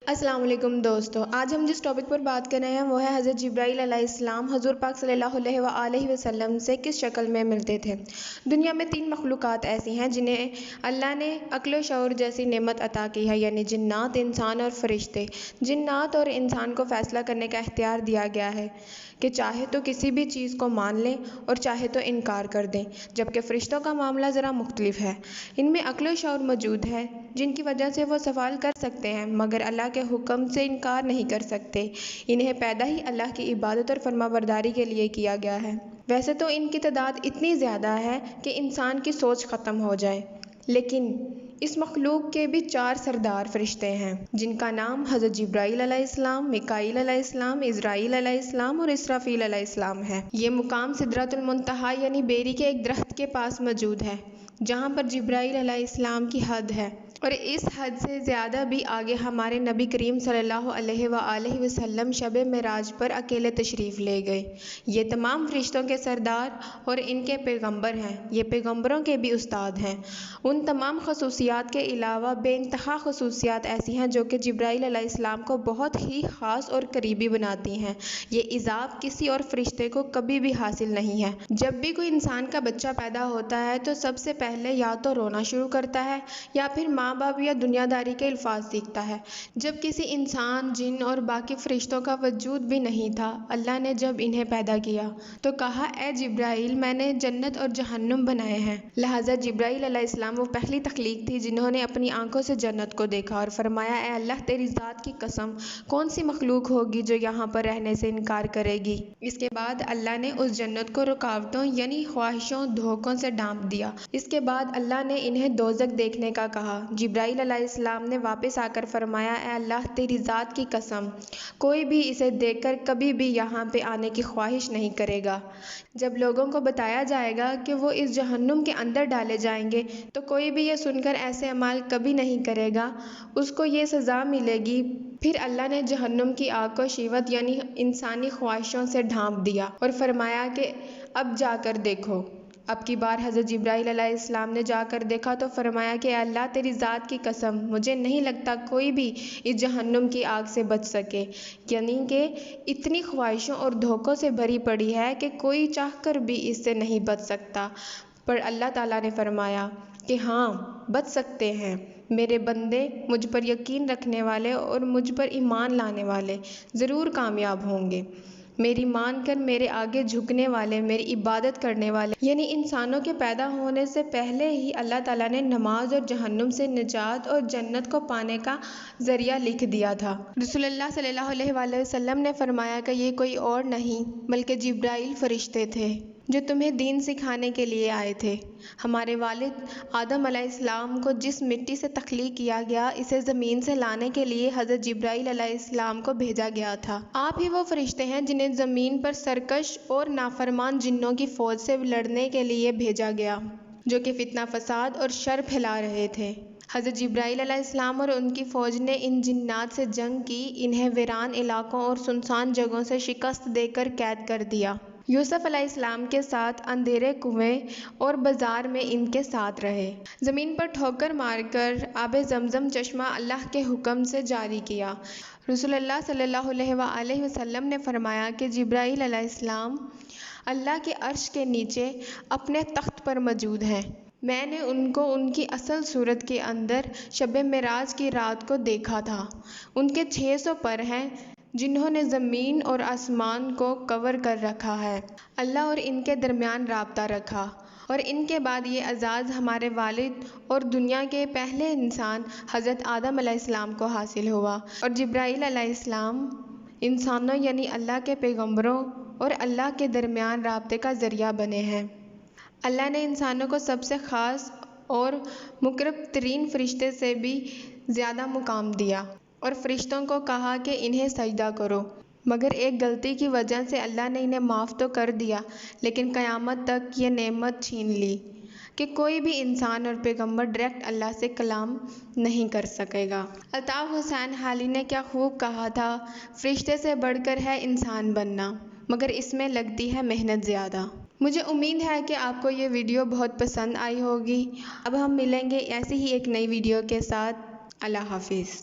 अस्सलाम वालेकुम दोस्तों, आज हम जिस टॉपिक पर बात कर रहे हैं वो है हज़रत जिब्राईल अलैहिस्सलाम हज़ूर पाक सल्लल्लाहु अलैहि वसल्लम से किस शक्ल में मिलते थे। दुनिया में 3 मखलूक़ात ऐसी हैं जिन्हें अल्लाह ने अक्ल व शऊर जैसी नेमत अता की है, यानी जिन्नात, इंसान और फरिश्ते। जिन्नात और इंसान को फ़ैसला करने का इख्तियार दिया गया है कि चाहे तो किसी भी चीज़ को मान लें और चाहे तो इनकार कर दें, जबकि फ़रिश्तों का मामला ज़रा मुख्तलिफ है। इनमें अक्ल व शऊर मौजूद है जिनकी वजह से वो सवाल कर सकते हैं मगर अल्लाह के हुक्म से इनकार नहीं कर सकते। इन्हें पैदा ही अल्लाह की इबादत और फरमाबरदारी के लिए किया गया है। वैसे तो इनकी तादाद इतनी ज़्यादा है कि इंसान की सोच ख़त्म हो जाए, लेकिन इस मखलूक के भी 4 सरदार फरिश्ते हैं जिनका नाम हज़रत जिब्राईल अलैहिस्सलाम, मिकाईल अलैहिस्सलाम, इज़राईल अलैहिस्सलाम और इसराफील अलैहिस्सलाम है। ये मुकाम सिदरतुल मुंतहा यानी बेरी के एक दरख्त के पास मौजूद है जहाँ पर जिब्राईल अलैहिस्सलाम की हद है, और इस हद से ज़्यादा भी आगे हमारे नबी करीम सल्लल्लाहु अलैहि वसल्लम शब मेराज पर अकेले तशरीफ़ ले गए। ये तमाम फरिश्तों के सरदार और इनके पैगंबर हैं। ये पैगंबरों के भी उस्ताद हैं। उन तमाम खसूसियात के अलावा बेइंतहा खसूसियात ऐसी हैं जो कि जिब्राईल अलैहिस्सलाम को बहुत ही ख़ास और करीबी बनाती हैं। ये इज़ाब किसी और फरिश्ते को कभी भी हासिल नहीं है। जब भी कोई इंसान का बच्चा पैदा होता है तो सबसे पहले या तो रोना शुरू करता है या फिर माँ बाप या दुनियादारी के अल्फाज सीखता है। जब किसी इंसान, जिन और बाकी फरिश्तों का वजूद भी नहीं था, अल्लाह ने जब इन्हें पैदा किया तो कहा, ए जिब्राईल, मैंने जन्नत और जहन्नुम बनाए हैं। लिहाजा जिब्राईल अलैहिस्सलाम वो पहली तख्लीक थी जिन्होंने अपनी आंखों से जन्नत को देखा और फरमाया, ए अल्लाह, तेरी ज़ात की कसम, कौन सी मखलूक होगी जो यहाँ पर रहने से इनकार करेगी। इसके बाद अल्लाह ने उस जन्नत को रुकावटों यानी ख्वाहिशों, धोखों से ढांप दिया। इसके बाद अल्लाह ने इन्हें दोज़ख देखने का कहा। जिब्राईल अलैहिस्सलाम ने वापस आकर फरमाया, ए अल्लाह, तेरी ज़ात की कसम, कोई भी इसे देखकर कभी भी यहाँ पे आने की ख्वाहिश नहीं करेगा। जब लोगों को बताया जाएगा कि वो इस जहन्नुम के अंदर डाले जाएंगे तो कोई भी ये सुनकर ऐसे अमाल कभी नहीं करेगा, उसको ये सज़ा मिलेगी। फिर अल्लाह ने जहन्नुम की आग को शिवत यानी इंसानी ख्वाहिशों से ढांप दिया और फरमाया कि अब जाकर देखो। अब की बार हज़रत जिब्राईल अलैहिस्सलाम ने जाकर देखा तो फरमाया कि अल्लाह, तेरी ज़ात की कसम, मुझे नहीं लगता कोई भी इस जहन्नुम की आग से बच सके, यानी कि इतनी ख्वाहिशों और धोखों से भरी पड़ी है कि कोई चाहकर भी इससे नहीं बच सकता। पर अल्लाह ताला ने फरमाया कि हाँ, बच सकते हैं। मेरे बंदे, मुझ पर यकीन रखने वाले और मुझ पर ईमान लाने वाले ज़रूर कामयाब होंगे। मेरी मानकर मेरे आगे झुकने वाले, मेरी इबादत करने वाले, यानी इंसानों के पैदा होने से पहले ही अल्लाह ताला ने नमाज और जहन्नुम से निजात और जन्नत को पाने का ज़रिया लिख दिया था। रसूलुल्लाह सल्लल्लाहु अलैहि वसल्लम ने फरमाया कि ये कोई और नहीं बल्कि जिब्राईल फरिश्ते थे जो तुम्हें दीन सिखाने के लिए आए थे। हमारे वालिद आदम अलैहिस्सलाम को जिस मिट्टी से तख्लीक किया गया, इसे ज़मीन से लाने के लिए हज़रत जिब्राईल अलैहिस्सलाम को भेजा गया था। आप ही वो फरिश्ते हैं जिन्हें ज़मीन पर सरकश और नाफरमान जिन्नों की फ़ौज से लड़ने के लिए भेजा गया, जो कि फितना फसाद और शर फैला रहे थे। हज़रत जिब्राईल अलैहिस्सलाम और उनकी फ़ौज ने इन जिन्नात से जंग की, इन्हें वीरान इलाकों और सुनसान जगहों से शिकस्त देकर कैद कर दिया। यूसुफ अलैहिस्सलाम के साथ अंधेरे कुएं और बाज़ार में इनके साथ रहे। ज़मीन पर ठोकर मारकर आबे ज़मज़म चश्मा अल्लाह के हुक्म से जारी किया। रसूलुल्लाह सल्लल्लाहु अलैहि वसल्लम ने फरमाया कि जिब्राईल अलैहिस्सलाम अल्लाह के अर्श के नीचे अपने तख्त पर मौजूद हैं। मैंने उनको उनकी असल सूरत के अंदर शब मेराज की रात को देखा था। उनके 600 पर हैं जिन्होंने ज़मीन और आसमान को कवर कर रखा है। अल्लाह और इनके दरमियान राब्ता रखा और इनके बाद ये एजाज़ हमारे वालिद और दुनिया के पहले इंसान हज़रत आदम अलैहिस्सलाम को हासिल हुआ, और जिब्राईल अलैहिस्सलाम इंसानों यानी अल्लाह के पैगंबरों और अल्लाह के दरमियान राब्ते का ज़रिया बने हैं। अल्लाह ने इंसानों को सबसे ख़ास और मुक़र्रब तरीन फरिश्ते से भी ज़्यादा मुकाम दिया और फरिश्तों को कहा कि इन्हें सजदा करो, मगर एक गलती की वजह से अल्लाह ने इन्हें माफ़ तो कर दिया, लेकिन क़यामत तक ये नेमत छीन ली कि कोई भी इंसान और पैगंबर डायरेक्ट अल्लाह से कलाम नहीं कर सकेगा। अल्ताफ़ हुसैन हाली ने क्या खूब कहा था, फरिश्ते से बढ़कर है इंसान बनना, मगर इसमें लगती है मेहनत ज़्यादा। मुझे उम्मीद है कि आपको ये वीडियो बहुत पसंद आई होगी। अब हम मिलेंगे ऐसी ही एक नई वीडियो के साथ। अल्लाह हाफिज़।